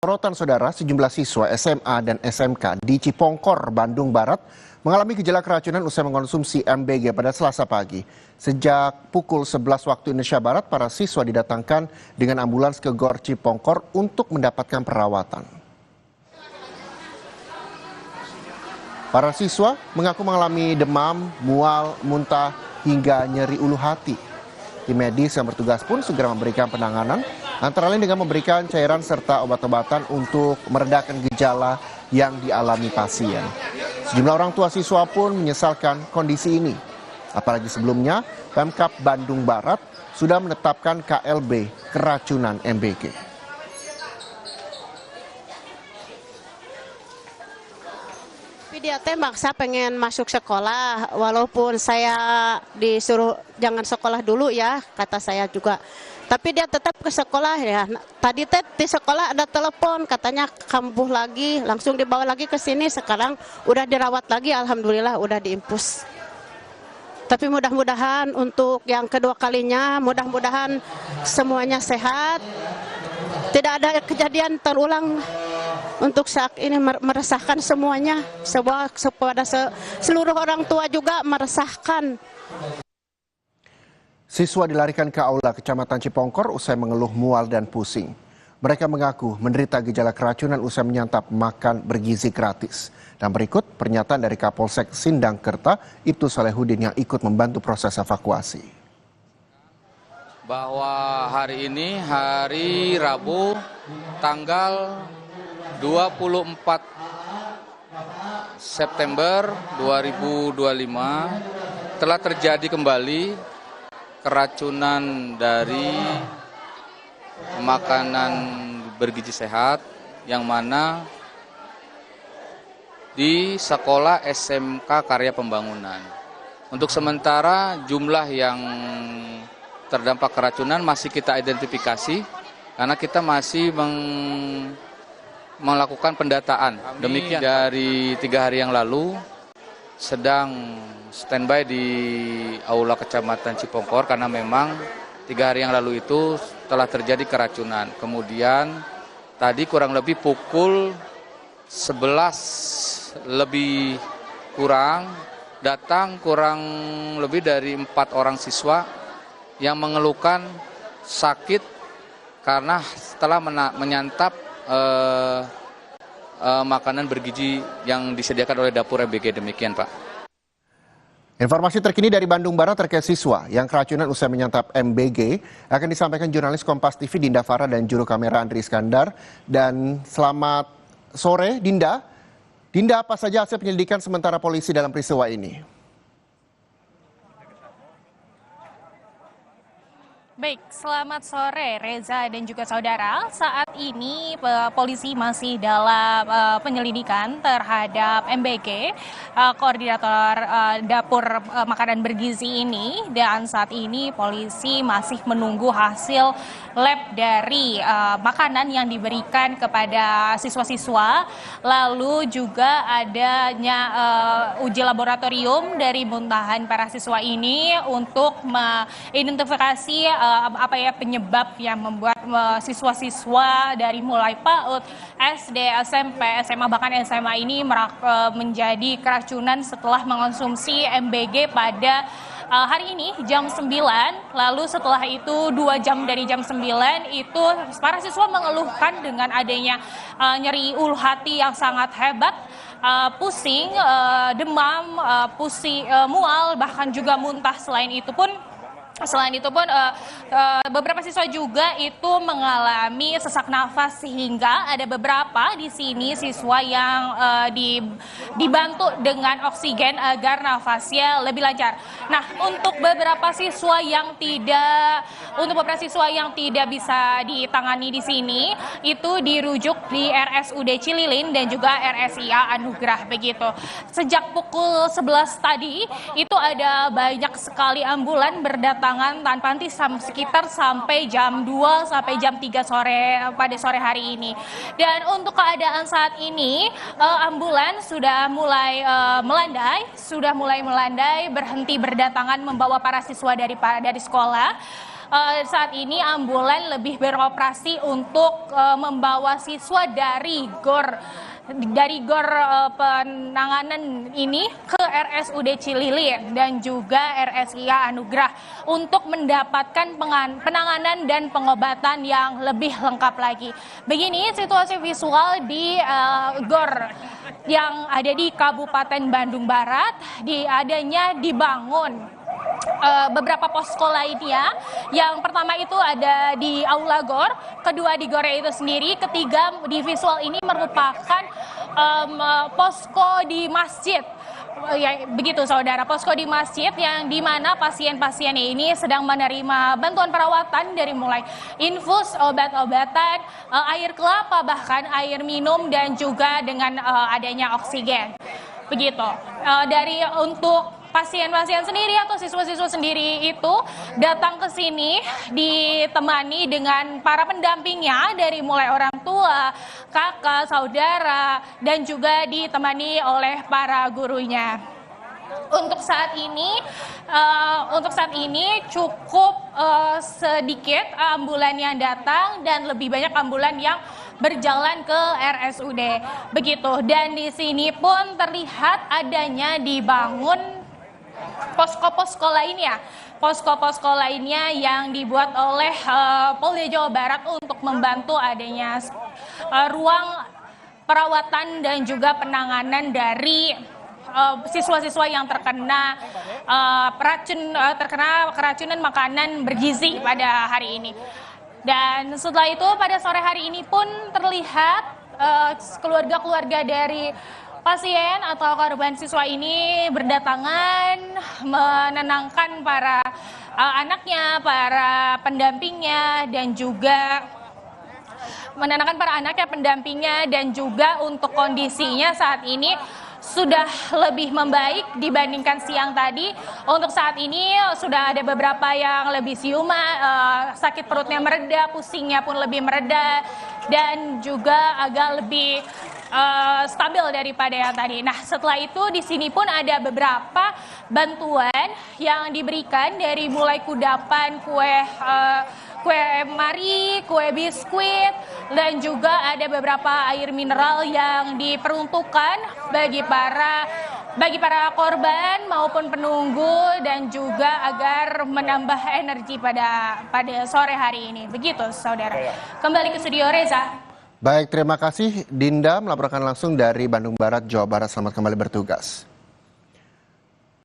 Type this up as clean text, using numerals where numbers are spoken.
Sorotan saudara, sejumlah siswa SMA dan SMK di Cipongkor, Bandung Barat mengalami gejala keracunan usai mengkonsumsi MBG pada Selasa pagi. Sejak pukul 11 waktu Indonesia Barat, para siswa didatangkan dengan ambulans ke Gor Cipongkor untuk mendapatkan perawatan. Para siswa mengaku mengalami demam, mual, muntah, hingga nyeri ulu hati. Tim medis yang bertugas pun segera memberikan penanganan, antara lain dengan memberikan cairan serta obat-obatan untuk meredakan gejala yang dialami pasien. Sejumlah orang tua siswa pun menyesalkan kondisi ini. Apalagi sebelumnya, Pemkab Bandung Barat sudah menetapkan KLB keracunan MBG. Dia teh maksa pengen masuk sekolah, walaupun saya disuruh jangan sekolah dulu ya, kata saya juga. Tapi dia tetap ke sekolah ya. Tadi teh di sekolah ada telepon, katanya kambuh lagi, langsung dibawa lagi ke sini. Sekarang udah dirawat lagi, alhamdulillah udah diimpus. Tapi mudah-mudahan untuk yang kedua kalinya, mudah-mudahan semuanya sehat. Tidak ada kejadian terulang. Untuk saat ini meresahkan semuanya, kepada seluruh orang tua juga meresahkan. Siswa dilarikan ke aula Kecamatan Cipongkor usai mengeluh mual dan pusing. Mereka mengaku menderita gejala keracunan usai menyantap makan bergizi gratis. Dan berikut pernyataan dari Kapolsek Sindangkerta, Ibtu Salehudin yang ikut membantu proses evakuasi. Bahwa hari ini, hari Rabu, tanggal 24 September 2025 telah terjadi kembali keracunan dari makanan bergizi sehat yang mana di sekolah SMK Karya Pembangunan. Untuk sementara jumlah yang terdampak keracunan masih kita identifikasi karena kita masih melakukan pendataan. Demikian dari 3 hari yang lalu sedang standby di aula Kecamatan Cipongkor karena memang 3 hari yang lalu itu telah terjadi keracunan. Kemudian tadi kurang lebih pukul 11 lebih kurang datang kurang lebih dari 4 orang siswa yang mengeluhkan sakit karena setelah menyantap makanan bergizi yang disediakan oleh dapur MBG. Demikian, Pak. Informasi terkini dari Bandung Barat terkait siswa yang keracunan usai menyantap MBG akan disampaikan jurnalis Kompas TV Dinda Farah dan juru kamera Andri Iskandar. Dan selamat sore, Dinda. Dinda, apa saja hasil penyelidikan sementara polisi dalam peristiwa ini? Baik, selamat sore Reza dan juga saudara. Saat ini polisi masih dalam penyelidikan terhadap MBG, koordinator dapur makanan bergizi ini, dan saat ini polisi masih menunggu hasil lab dari makanan yang diberikan kepada siswa-siswa, lalu juga adanya uji laboratorium dari muntahan para siswa ini untuk mengidentifikasi penyebab yang membuat siswa-siswa dari mulai PAUD, SD, SMP, SMA bahkan SMA ini menjadi keracunan setelah mengonsumsi MBG pada hari ini jam 9, lalu setelah itu 2 jam dari jam 9 itu para siswa mengeluhkan dengan adanya nyeri ulu hati yang sangat hebat, pusing, demam, mual, bahkan juga muntah. Selain itu pun beberapa siswa juga itu mengalami sesak nafas, sehingga ada beberapa di sini siswa yang dibantu dengan oksigen agar nafasnya lebih lancar. Nah, untuk beberapa siswa yang tidak bisa ditangani di sini itu dirujuk di RSUD Cililin dan juga RSIA Anugrah begitu. Sejak pukul 11 tadi itu ada banyak sekali ambulan berdatangan tanpa henti sekitar sampai jam 2 sampai jam 3 sore pada sore hari ini. Dan untuk keadaan saat ini ambulans sudah mulai melandai, berhenti berdatangan membawa para siswa dari sekolah. saat ini ambulan lebih beroperasi untuk membawa siswa dari GOR penanganan ini ke RSUD Cilili dan juga RSIA Anugrah untuk mendapatkan penanganan dan pengobatan yang lebih lengkap lagi. Begini situasi visual di GOR yang ada di Kabupaten Bandung Barat, adanya dibangun beberapa posko lainnya. Yang pertama itu ada di Aula GOR, kedua di GOR itu sendiri, ketiga di visual ini merupakan posko di masjid. Ya, begitu saudara, posko di masjid yang dimana pasien-pasien ini sedang menerima bantuan perawatan dari mulai infus, obat-obatan, air kelapa, bahkan air minum dan juga dengan adanya oksigen. Begitu. Untuk pasien-pasien sendiri atau siswa-siswa sendiri itu datang ke sini ditemani dengan para pendampingnya dari mulai orang tua, kakak, saudara, dan juga ditemani oleh para gurunya. Untuk saat ini cukup sedikit ambulan yang datang dan lebih banyak ambulan yang berjalan ke RSUD. Begitu. Dan di sini pun terlihat adanya dibangun posko-posko lainnya yang dibuat oleh Polda Jawa Barat untuk membantu adanya ruang perawatan dan juga penanganan dari siswa-siswa yang terkena keracunan makanan bergizi pada hari ini. Dan setelah itu pada sore hari ini pun terlihat keluarga-keluarga dari pasien atau korban siswa ini berdatangan menenangkan para anaknya, para pendampingnya, dan juga untuk kondisinya saat ini sudah lebih membaik dibandingkan siang tadi. Untuk saat ini sudah ada beberapa yang lebih siuman, sakit perutnya mereda, pusingnya pun lebih mereda, dan juga agak lebih stabil daripada yang tadi. Nah, setelah itu di sini pun ada beberapa bantuan yang diberikan dari mulai kudapan, kue mari, kue biskuit, dan juga ada beberapa air mineral yang diperuntukkan bagi para korban maupun penunggu, dan juga agar menambah energi pada sore hari ini. Begitu, saudara. Kembali ke studio, Reza. Baik, terima kasih Dinda melaporkan langsung dari Bandung Barat, Jawa Barat. Selamat kembali bertugas.